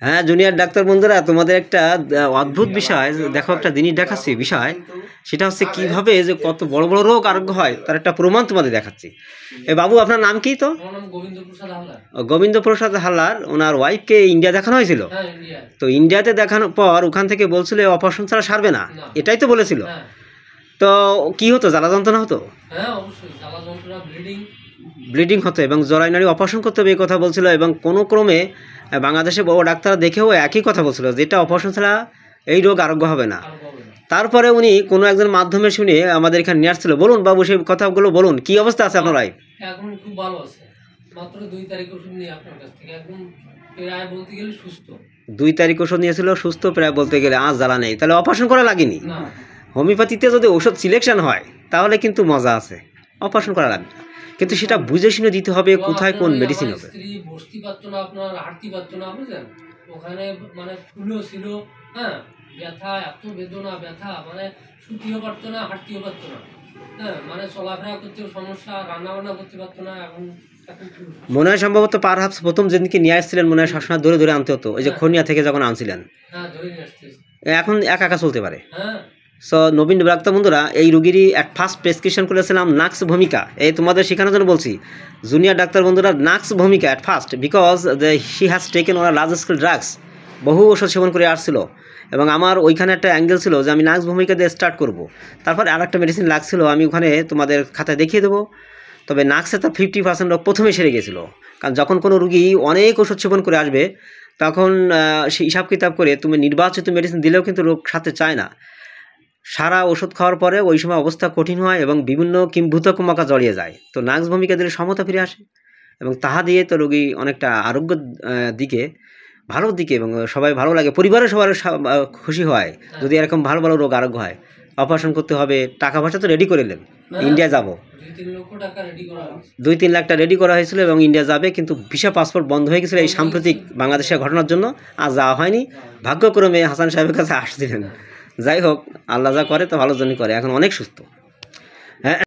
হ্যাঁ junior doctor বন্ধুরা, তোমাদের একটা অদ্ভুত বিষয় দেখো, একটা জিনিস দেখাচ্ছি বিষয়, সেটা হচ্ছে কিভাবে যে কত বড় বড় রোগ আরোগ্য হয় তার একটা প্রমাণ তোমাদের দেখাচ্ছি। এ বাবু, আপনার নাম কি? তো গোবিন্দ প্রসাদ হালদার, ওনার ওয়াইফকে ইন্ডিয়া দেখানো হয়েছিল। তো ইন্ডিয়াতে দেখানোর পর ওখান থেকে বলছিল অপারেশন ছাড়া সারবে না, এটাই তো বলেছিল। তো কি হতো, জ্বালা যন্ত্রণা হতো? ব্লিডিং হতো এবং জরায়ু নাড়ি অপারেশন করতে হবে এই কথা বলছিল, এবং কোনো ক্রমে বাংলাদেশে বড় ডাক্তার দেখেও একই কথা বলছিল, যেটা অপারেশন ছাড়া এই রোগ আরোগ্য হবে না। তারপরে উনি কোনো একজন মাধ্যমে শুনে আমাদের এখানে নিয়ে আসছিল। বলুন বাবু, সেই কথাগুলো বলুন, কি অবস্থা আছে আপনার ওয়াইফ? এখন খুব ভালো আছে, মাত্র 2 তারিখ ওষুধ নিয়ে আপনার কাছ থেকে একদম প্রায় বলতে গেলে সুস্থ। 2 তারিখ ওষুধ নিয়েছিল, সুস্থ প্রায় বলতে গেলে, আজ জ্বালা নেই। তাহলে অপারেশন করা লাগেনি। হোমিওপ্যাথিতে যদি ওষুধ সিলেকশন হয় তাহলে কিন্তু মজা আছে, অপারেশন করা লাগবে না, কিন্তু সেটা বুঝে শুনে দিতে হবে কোথায় কোন মেডিসিন হবে। স্ত্রী বসতে পারতো না, আপনার হাঁটতে পারতো না, বুঝলেন, ওখানে মানে ফুলও ছিল, হ্যাঁ, ব্যথা, এত বেদনা, ব্যথা, মানে শুতেও পারতো না, হাঁটতেও পারতো না, হ্যাঁ, মানে চলাফেরা করতেও সমস্যা, রান্না বান্না করতে পারতো না। এখন মনে হয় সম্ভবত পার হাফস প্রথম যেদিনকে নিয়ে আসছিলেন মনে হয় সবসময় ধরে ধরে আনতে হতো, ওই যে খনিয়া থেকে যখন আনছিলেন। হ্যাঁ, ধরে নিয়ে আসতে। এখন একা একা চলতে পারে। হ্যাঁ। সো নবীন ডাক্তার বন্ধুরা, এই রুগীরই অ্যাট ফার্স্ট প্রেসক্রিপশন করেছিলাম নাক্স ভূমিকা। এই তোমাদের শেখানোর জন্য বলছি, জুনিয়র ডাক্তার বন্ধুরা, নাক্স ভূমিকা at first, because she has taken owner large scale drugs, বহু ওষুধ সেবন করে আসছিল, এবং আমার ওইখানে একটা অ্যাঙ্গেল ছিল যে আমি নাক্স ভূমিকা দিয়ে স্টার্ট করব। তারপর আর একটা মেডিসিন লাগছিল, আমি ওখানে তোমাদের খাতায় দেখিয়ে দেবো। তবে নাক্সে তো 50% রোগ প্রথমে সেরে গেছিলো, কারণ যখন কোনো রুগী অনেক ওষুধ সেবন করে আসবে তখন সেই হিসাব কিতাব করে তুমি নির্বাচিত মেডিসিন দিলেও কিন্তু রোগ সারতে চায় না। সারা ওষুধ খাওয়ার পরে ওই সময় অবস্থা কঠিন হয় এবং বিভিন্ন কিম্ভূত কুমাকা জড়িয়ে যায়। তো নাক্স ভূমিকা দিলে সমতা ফিরে আসে, এবং তাহা দিয়ে তো রোগী অনেকটা আরোগ্য দিকে, ভালোর দিকে, এবং সবাই ভালো লাগে, পরিবারের সবার খুশি হয় যদি এরকম ভালো ভালো রোগ আরোগ্য হয়। অপারেশন করতে হবে, টাকা পয়সা তো রেডি করে নেন, ইন্ডিয়া যাব, 2-3 লাখ টাকা রেডি করা হয়েছিল এবং ইন্ডিয়া যাবে, কিন্তু ভিসা পাসপোর্ট বন্ধ হয়ে গেছিলো এই সাম্প্রতিক বাংলাদেশের ঘটনার জন্য, আর যাওয়া হয়নি। ভাগ্যক্রমে হাসান সাহেবের কাছে আসছিলেন। যাই হোক, আল্লাহ যা করে তো ভালোর জন্য করে, এখন অনেক সুস্থ। হ্যাঁ।